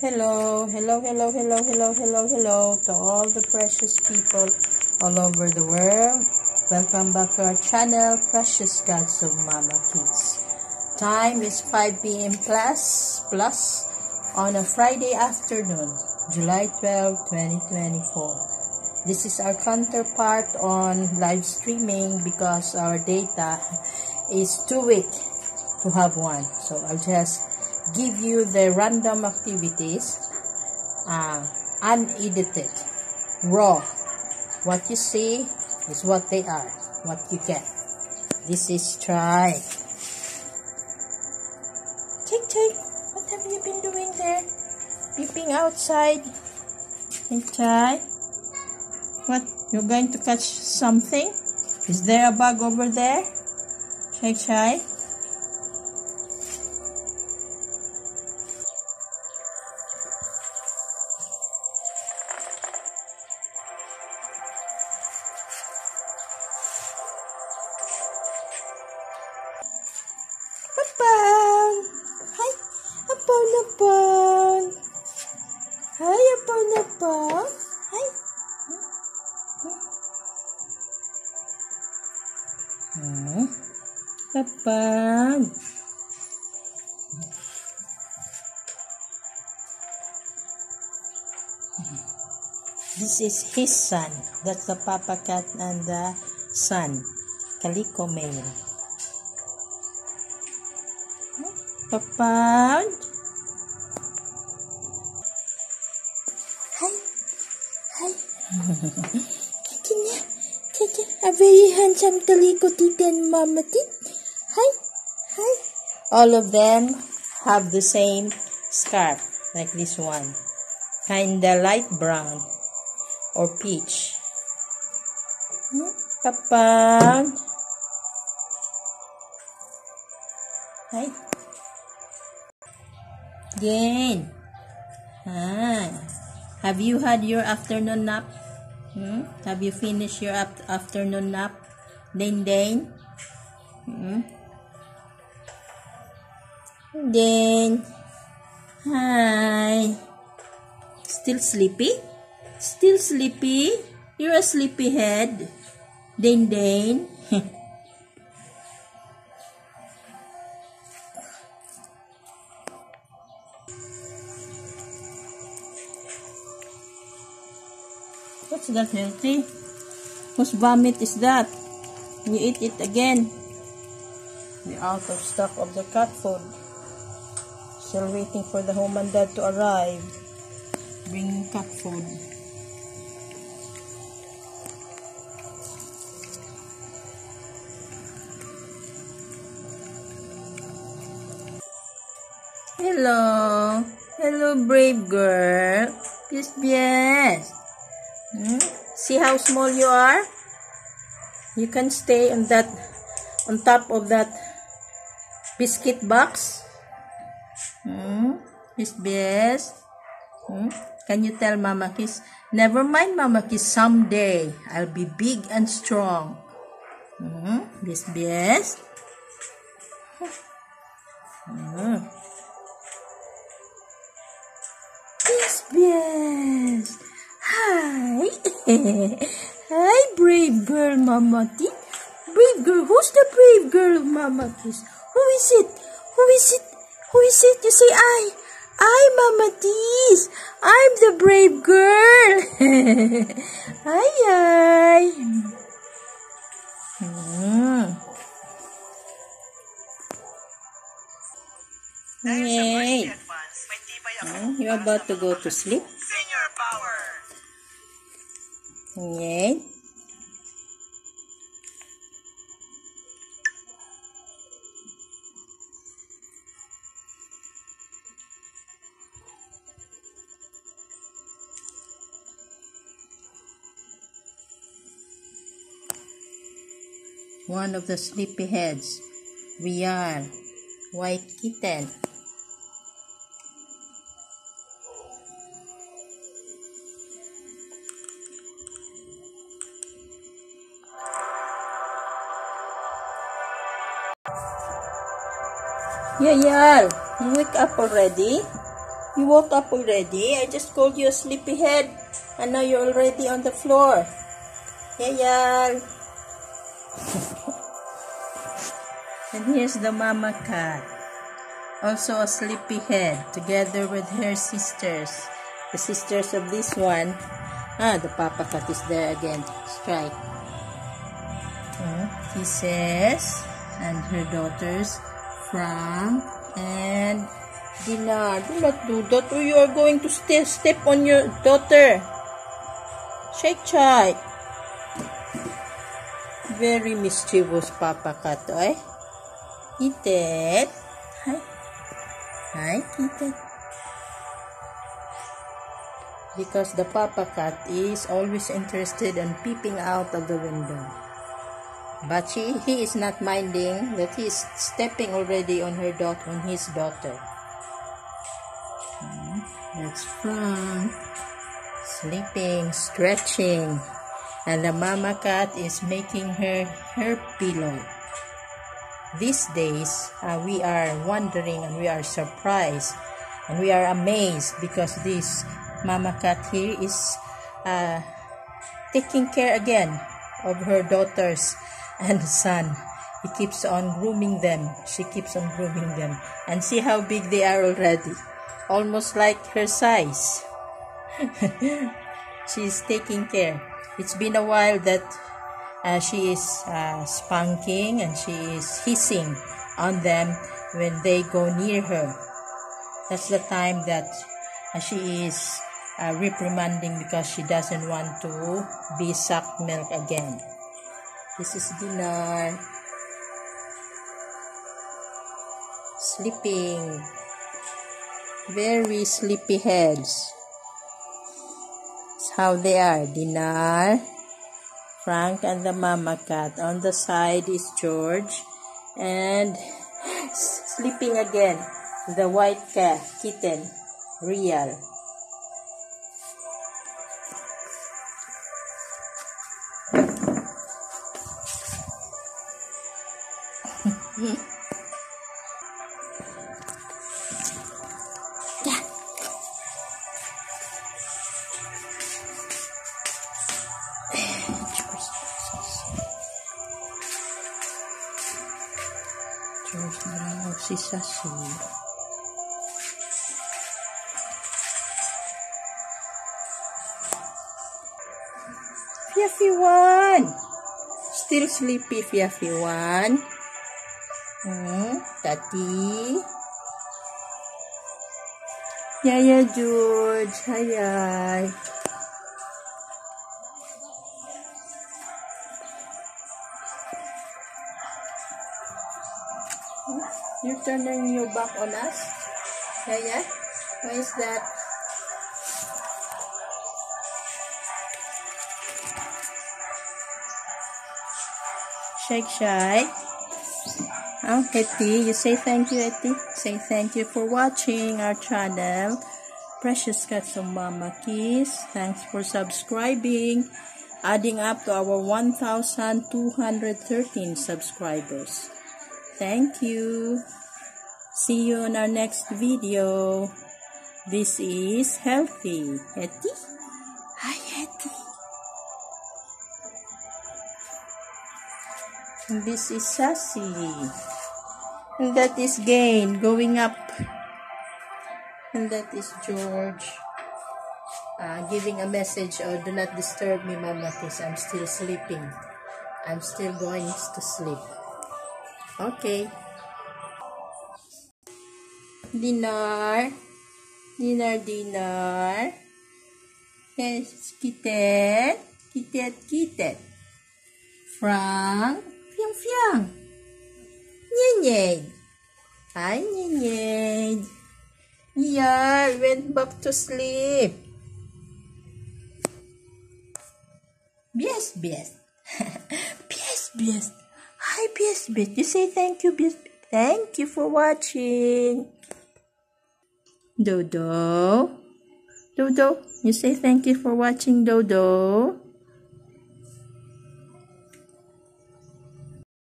Hello to all the precious people all over the world. Welcome back to our channel, Precious Gods of Mama Kids. Time is 5 p.m. plus on a Friday afternoon, July 12, 2024. This is our counterpart on live streaming because our data is too weak to have one. So I'll just give you the random activities, unedited, raw. What you see is what they are, what you get. This is try. Take, what have you been doing there? Peeping outside. Try. What? You're going to catch something? Is there a bug over there? Try. Apang! Hi! Apang! Hi, Apang! Hi! Apang! This is his son. That's the papa cat and the son. Calico male. Papa. Hi. Kiki, a very handsome calico tita and mama tit. Hi. All of them have the same scarf, like this one. Kinda light brown or peach. Papa. Hi. Jane. Have you had your afternoon nap? Have you finished your afternoon nap? Dane? Dane. Hi. Still sleepy? You're a sleepyhead. Dane. What's that, healthy? Whose vomit is that? You eat it again. We're out of stock of the cat food. Still waiting for the home and dad to arrive. Bringing cat food. Hello, brave girl. Yes. See how small you are? You can stay on top of that biscuit box. Yes. Can you tell Mama Kiss? Never mind, Mama Kiss. Someday I'll be big and strong. Yes. Yes. Hi. Hi, brave girl, Mama Kiss. Brave girl. Who's the brave girl of Mama Kiss? Who is it? You say I, Mama Kiss. I'm the brave girl. Hi. Yay. You're about to go to sleep? Yay. One of the sleepyheads. We are white kitten. Yeah, you wake up already? You woke up already? I just called you a sleepyhead, and now you're already on the floor. Yeah. And here's the mama cat, also a sleepyhead, together with her sisters. The sisters of this one. The papa cat is there again. Strike. Kisses, and her daughters, Frank and Dinar. Do not do that, or you are going to step on your daughter. Shake. Very mischievous papa cat, eh? Kitet. Hi, Kitet. Because the papa cat is always interested in peeping out of the window. But he is not minding that he is stepping already on his daughter. That's Frank. Sleeping, stretching. And the mama cat is making her pillow. These days, we are wondering and we are surprised and we are amazed because this mama cat here is taking care again of her daughters and son. He keeps on grooming them. She keeps on grooming them. And see how big they are already. Almost like her size. She's taking care. It's been a while that she is spanking and she is hissing on them when they go near her. That's the time that she is reprimanding because she doesn't want to be sucked milk again. This is Dinar. Sleeping. Very sleepy heads. That's how they are. Dinar, Frank, and the mama cat. On the side is George. And sleeping again. The white cat, kitten, Real. George na lang nagsisasi. Fiafi 1! Still sleepy, Fiafi 1. Tati. Yaya George. Hayay. You're turning your back on us? Yaya? Why is that? Shake. Oh, Hetty, you say thank you, Hetty. Say thank you for watching our channel, Precious Cats of Mama Keys. Thanks for subscribing, adding up to our 1,213 subscribers. Thank you. See you in our next video. This is Healthy. Hetty? Hi, Hetty. And this is Sassy. And that is Gain going up. And that is George giving a message, do not disturb me, Mama, because I'm still sleeping. I'm still going to sleep. Okay. Dinar. Yes, Kitet. Frank. Fiang. Nyenyed. Hi, Nyenyed. Yeah, went back to sleep. Bias. Bias. Hi, Bias. You say thank you, Bias. Thank you for watching. Dodo. You say thank you for watching, Dodo.